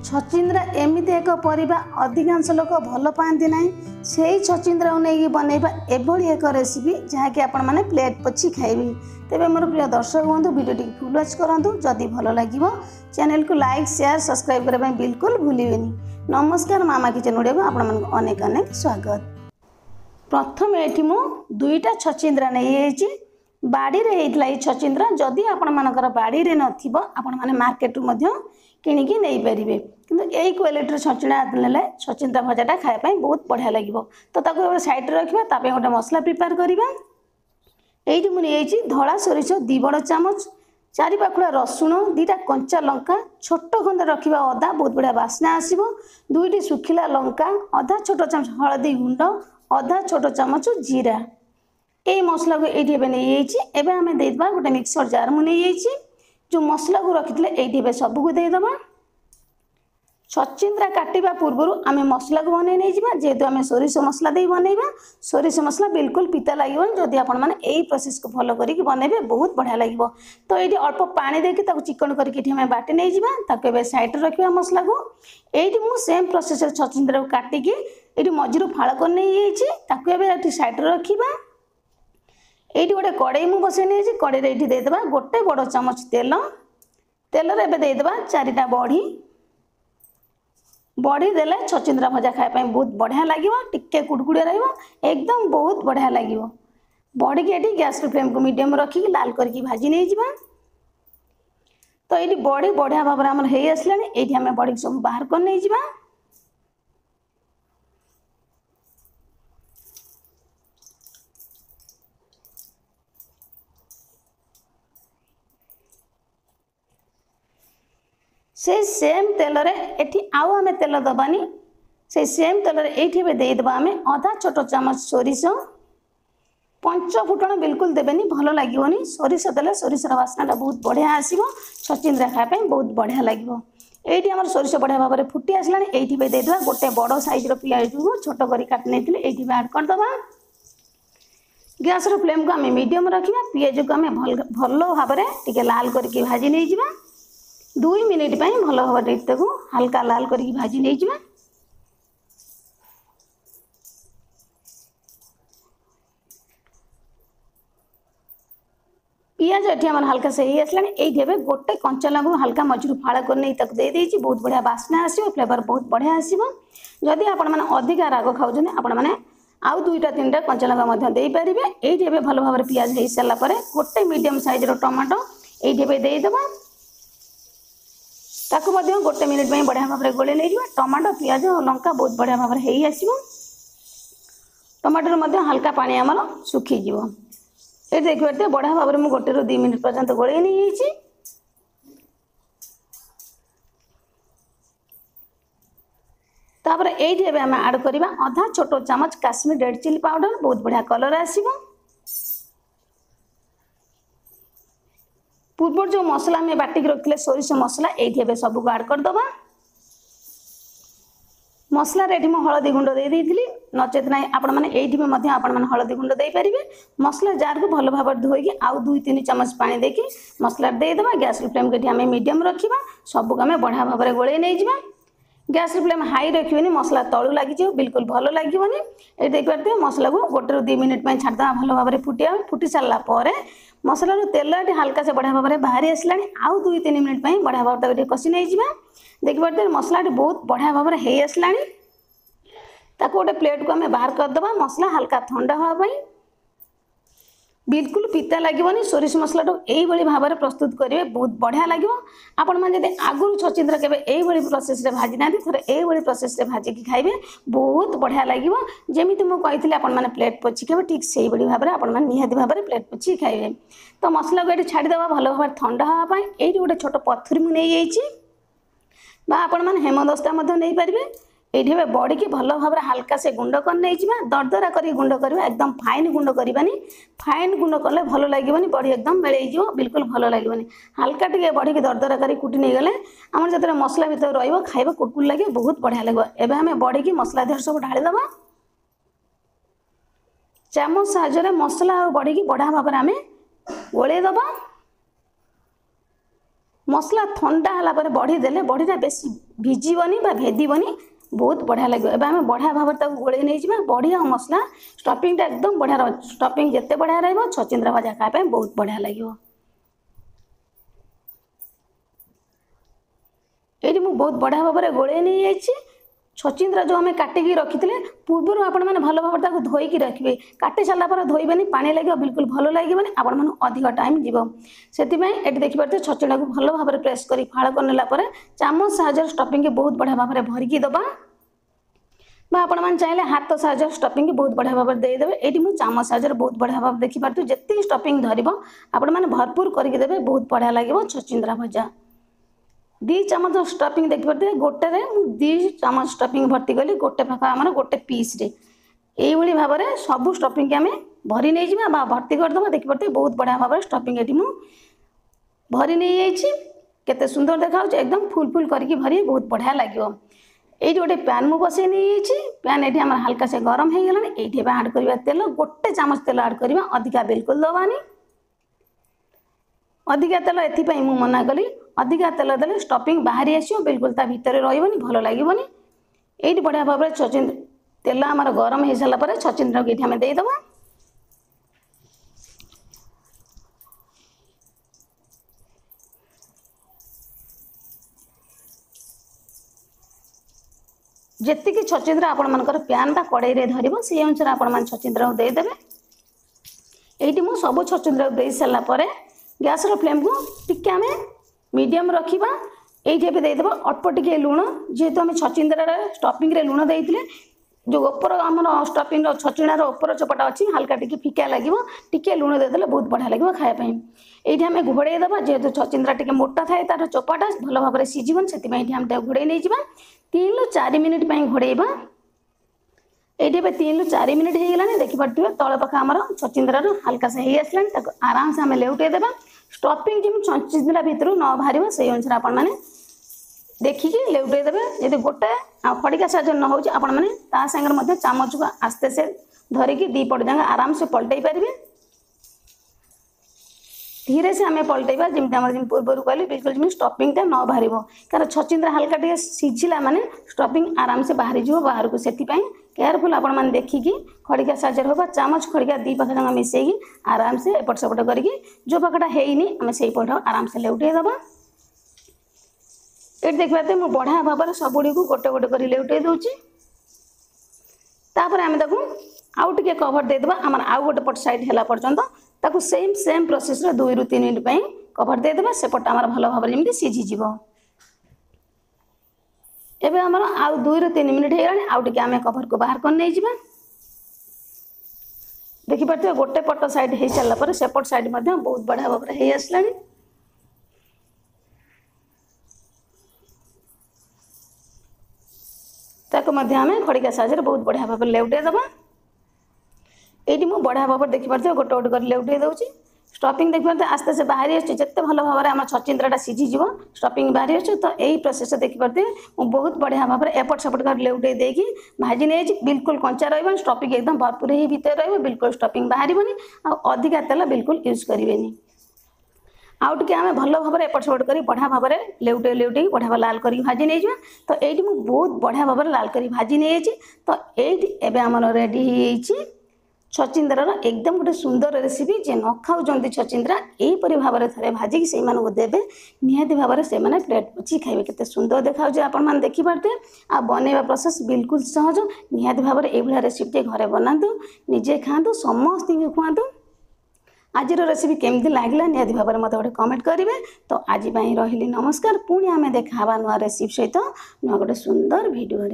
छचिंद्रा एमती एक परिबा अधिकांश लोक भल पाती ना से छचिंद्रा को नहीं बनइबा एभली एक रेसिपी जहाँकि आपण मैंने प्लेट पोछि खाइबे। तेबे मोर प्रिय दर्शक बंधु वीडियो फुल वॉच करंतु जदि भल लागिवो चैनल को लाइक शेयर सब्सक्राइब करबा बिल्कुल भूलिबेनी। नमस्कार मामा किचन वीडियो को आपण मन अनेक अनेक स्वागत। प्रथम एठी मु दुईटा छचिंद्रा नहीं बाड़ी रे हेतला छचिंद्रा जदि आपण मानकर बाड़ी रे नथिबो आपण माने मार्केट रु मध्य किनिकी नहीं पारिबे किंतु एई क्वालिटी छचिंद्रा नेले छचिंद्रा भजाटा खाया पई बहुत बढ़िया लागिवो। तो ताको साइड रे रखिबा तापे गोटे मसला प्रिपेयर करिबा। एइठी मु नेइछि धळा सरिष 2 बड़ चामच 4 पाखुड़ा रसुण 2टा कंचा लंका छोट खंड रखिबा अदा बहुत बढ़िया बास्ना आसीबो 2टी सुखिला लंका आधा छोट चामच हळदी गुंड आधा छोट चामच जीरा। यही मसला को ये एबे आमे देदबा गोटे मिक्सर जार मु नहीं जो मसला को रखिले ये सब को देदबा। छचिंद्रा काटिबा पूर्व आमे मसला को बनै नहीं जिबा जेहेतु आमे सोरिष मसला दे बनैबा। सोरिष मसला बिल्कुल पिता लागिबन जदि आपण माने एई प्रोसेस को फॉलो करिक बनैबे बहुत बढ़िया लागिबो। तो ये अल्प पानी देके ताको चिकन करके आमे बाटी नहीं जिबा ताको एबे साइड रखिबा मसला को। एइठी मु सेम प्रोसेस छचिंद्रा को काटिकी एठी मझिरु फाळ कर नहीं ताको एबे एठी साइड रखिबा। ये गोटे कड़े मु बसई नहीं कड़े ये देदबा गोटे बड़ चामच तेल तेल रे देदबा 4टा बड़ी बड़ी देले छचिंद्रा भजा खाया बहुत बढ़िया लगे टिके कुड़कुड़िया रहिबो एकदम बहुत बढ़िया लगे। बड़ी की ये गैस फ्लेम को मीडियम रखिक लाल करके भाजी नहीं जिबा। तो ये बड़ी बढ़िया भाव में आमर हो आसला ये आम बड़ी सब बाहर कर नहीं जिबा। से सेम तेल रे एठी आउ आमे तेल दबानी से सेम तेल रे एठी बे दे दबा आमे आधा छोट चामच सोरिष 5 फुटण बिल्कुल देबेनी भलो लागिवनी। सोरिष देले सोरिषर वासनाटा बहुत बढ़िया आसीबो छचिंद्रा खाया पे बहुत बढ़िया लागिवो। एठी हमर सोरिष बढ़िया भाव में फुटी आसलानी एठी बे दे दबा गोटे बड़ साइज रो पियाज को छोट करी काट नेथिले एठी बे ऐड कर दबा। गैस रो फ्लेम को आमे मीडियम रखिबा पियाज को आमे भलो भाव में टिके लाल करके भाजी नै जिबा 2 मिनिट भल भाव हल्का लाल करके भाजी नहीं जिबा। पियाज ये हल्का से ही आसला ये गोटे कंचा लंका हल्का मझुर फाड़ कर नहीं दे देती बहुत बढ़िया बास्ना आसो फ्लेवर बहुत बढ़िया आसो। जदि आपण मैंने अधिका राग खाऊँ आपण मैंने आउ 2टा 3टा कंचा लंका दे पारे। ये भल भाव में पियाज हो सारापर गोटे मीडियम साइज टमाटो ये देदबा ताकू गोटे मिनिट में बढ़िया भाव में गोले नहीं टमाटो पियाज और लंका बहुत बढ़िया भाव में आसो। टमाटर हल्का पानी आमर सुखी जीव ये देखिए बढ़िया भाव में गोटे 2 मिनिट पर्यंत गोले नहीं तापर ये आम ऐड करवा आधा छोट चामच काश्मीर रेड चिली पाउडर बहुत बढ़िया कलर आसो। पूर्व जो मसला में बाटिक रखिले सोरिष मसला ये सब को ऐड कर दबा। मसला रेडी मु हळदी गुंड दे देइथिली नचेत ना आपण माने एठी में मध्य आपण माने हळदी गुंड दे परिबे। मसला जार को भलो भाव धोइकी आउ 2-3 चम्मच पानी देके मसला दे दबा। गैस फ्लेम के आमे मीडियम रखिबा सब को आमे बढ़िया भाव में गोळे नै जिबा। गैस फ्लेम हाई रखिबेनी मसला तळु लागि जे बिल्कुल भलो लागिबनी। ए देख पारते मसला को गोटे 2 मिनिट में छाड़ दबा भलो भाव में फुटी सारला परे मसला तेल ये हल्का से बढ़िया भाव में बाहर आसला आउ 2-3 मिनिट में बढ़िया भाव में कषि नहीं जिबा। देख पारते मसला बहुत बढ़िया भाव में हो आसला ताको गोटे प्लेट को आमे बाहर कर दबा। मसला हल्का ठंडा होगा बिल्कुल पिता लगे सोरिष मसला यही भाव में प्रस्तुत करेंगे बहुत बढ़िया लगे। आपण मैंने जब आगुरी छचिंद्रा के यही प्रोसेस भाजी ना थे यही प्रोसेस भाजिकी खाइबे बहुत बढ़िया लगे। जमी मुझे आपण मैंने प्लेट पोछि खाइबे ठीक से भाव में आपण मैंने निहाती भाव में प्लेट पोछि खाइबे। तो मसला को ये छाड़देवा भल भाव ठंडा होगापी ये गोटे छोट पथुरी मुझे आपण मैंने हेमदस्ता नहीं पारे। ये बड़ी की भल भाव में हल्का से गुंड कर नहीं जावा दरदरा कर गुंड करवा एकदम फाइन गुंड करवानी। फाइन गुंड कले भल लगे बड़ी एकदम बेल बिल्कुल भल लगे हल्का टे बड़ी की दरदरा कर कुटी नहीं गले आम जो मसला भर रहा कुटकुट लगे बहुत बढ़िया लगे। एवं आम बड़ी की मसला देह सब ढालीदबा चामच साहाय्य मसला और बड़ी की बढ़िया भाव में आम गोलैदबा। मसला ठंडा होला बढ़ी देले बढ़ीटा बेसी भिजबनी बा भेदीबनी बहुत बढ़िया लगे। एबे आम बढ़िया भाव गोले नहीं जावा बढ़ी और मसला स्टफिंग एकदम बढ़िया स्टफिंग जिते बढ़िया रहा छचिंद्रा भजा खाया बहुत बढ़िया लगे। ये बहुत बढ़िया भाव में गोले नहीं जाइए छचिंद्रा जो आम काटिकी रखी थे पूर्व आपण मैंने भल भाव धोईकी रखिए काटि सारापर धोबे पानी लगे बिल्कुल भल लगे आपण मैंने अधिक टाइम जीव से ये देखिए छचिंद्रा को भल भाव में प्रेस कर फाड़ कर चामच साहाଯ୍य स्टफिंग बहुत बढ़िया भाव में भरिकी दबा आपण मैंने चाहिए हाथ साहाଯ୍य स्टफिंग बहुत बढ़िया भाव में देदेवे। ये मुझे चामच साहाଯ୍य बहुत बढ़िया भाव देखिपे जितनी स्टफिंग धरब आपण मैंने भरपूर करके देवे बहुत बढ़िया लगे छचिंद्रा भजा। 2 चामच स्टफिंग देखिए गोटे 2 चामच स्टफिंग भर्ती कली गोटे पाखा आम गोटे पीस ये भाव में सब स्टफिंग आम भरी नहीं जावा भर्ती करदे देखिए बहुत बढ़िया भाव में स्टफिंग ये भरी नहीं जाते सुंदर देखा एकदम फुल फुल करके भरी बहुत बढ़िया लगे। ये गोटे पैन मु बसई नहीं पैन ये हल्का से गरम हो गला ये आड करवा तेल गोटे चामच तेल आड करवा अधिका बिल्कुल दबानी अधिका तेल एथपाई मु मना कली अधिका तेल देले स्टफिंग बाहरी आसो बिल्कुल ता भितर रही भल लगे ये बढ़िया भाव में छचिंद्रा तेल आमर गरम हो सारापर छचिंद्रा को ये आम देदेव जेतिकी छचिंद्रा आपण मानकर प्यान बा कड़ाई रे धरिबो से अनुसार आपण मान छचिंद्रा को देदेवे। एठी मु सब छचिंद्रा को दे सारा परे गैस रो फ्लेम को टिके आमे मीडियम रखिबा एठी भी देदेबो अल्प टिके लूण जेहेतु आम छचिंद्रा स्टफिंग रे लूण देइतिले जो ऊपर आमर स्टफिंग छचिंद्रार ऊपर चोपाटा अच्छी हल्का टिके फिका लगे टिके लूण देदेले बहुत बढ़िया लगे खायापाई। ये आम घोड़े देवा जेहेतु छचिंद्रा टिके मोटा थाए तार चोपाटा भल भाव में सीझन से आम घोड़े नहीं जावा 3 ରୁ 4 मिनिट घोड़ेबा ये 3 ରୁ 4 मिनिट हो गलानी देखिपे तल पाखा आमर छचिंद्रार हल्का से हो आसला आराम से आम लेउटे देवा स्टफिंग जमी छचिंद्रा भितर न बाहर से अनुसार आपण मैंने देखिकी लेउटे देवे यदि गोटे खड़िका साहाଯ୍य न हो आपण मैंने ता सागर चामच को आस्ते से धरिकी 2 पट जाए आराम से पलटई पारे धीरे से आम पलटेबा जमी पूर्व कहली बिल्कुल जमी स्टफिंग न बाहर कारण छचिंद्रा हल्का टे सीझिला माने स्टफिंग आराम से बाहरी जीव बाहर को से केयरफुल आपण मैंने देखिकी खड़िका साहाଯ୍य होगा चामच खड़िका 2 पाख जगह मिसेगी आराम से एपट सेपट करके जो पाखटा हैनी आम से पट आराम से लेउटे दबा। ये देखते मुझे बढ़िया भाव में सबुड़ी को गोटे गोटे कर लेउटे दूची तापर आम आउ टे कभर देदेबा आम आउ गोटे पट साइड है पर्यंत ताकू सेम प्रोसेस 2 ରୁ 3 मिनिट कभर देदेबा सेपट आम भल भाव में सीझीज एबे आमर आउ 2 ରୁ 3 मिनिट हो आउ टे आम कभर को बाहर कर नहीं जावा देखिपे गोटे पट साइड हो सारापर सेपट साइड बहुत बढ़िया भाव में हो आसला आम खड़िका साहाଯ୍य बहुत बढ़िया भाव में लेउटे दबा। ये मुझे बढ़िया भाव में देखिपे गोटे गोटे कर लेउटे दूसरी स्टफिंग देखिए आस्ते से बाहरी आते भल भाव में आम छचिंद्राटा सीझीज स्टफिंग बाहरी आस तो यही प्रोसेस देखिपे मुझे बहुत बढ़िया भाव में एपट सेपट कर लेउटे देकी भाजी नहीं बिल्कुल कंचा रही स्टफिंग एकदम भरपूर ही भितर रही बिल्कुल स्टफिंग बाहर अधिका तेल बिल्कुल यूज करें आउ टे आम भल भाव में एपट सेपट कर बढ़िया भाव में लेउटे लेउटे बढ़िया भाव लाल कर भाजी नहीं जावा तो ये मुझे बहुत बढ़िया भाव में लाल कर भाजी नहीं तो ये आम रेडी छचिंद्रार एकदम गोटे सुंदर रेसिपी जे न खाऊँ छचिंद्रा यहीपरि भाव में थे भाजिकी से देवे निहाती भाव में से प्लेट पोची खाइबे केते सुंदर देखा आपण मैंने देखिपारे आ बनैबा प्रोसेस बिल्कुल सहज निहाती भाव में यही रेसिपी घरे बनातु निजे खातु समस्त खुआतु आज रेसिपी केमती लगे निहाती भाव में मत गोटे कमेंट करेंगे तो आज रही नमस्कार पुणी आम देखा नुआ रेसिपी सहित नुआ गोटे सुंदर भिडियो।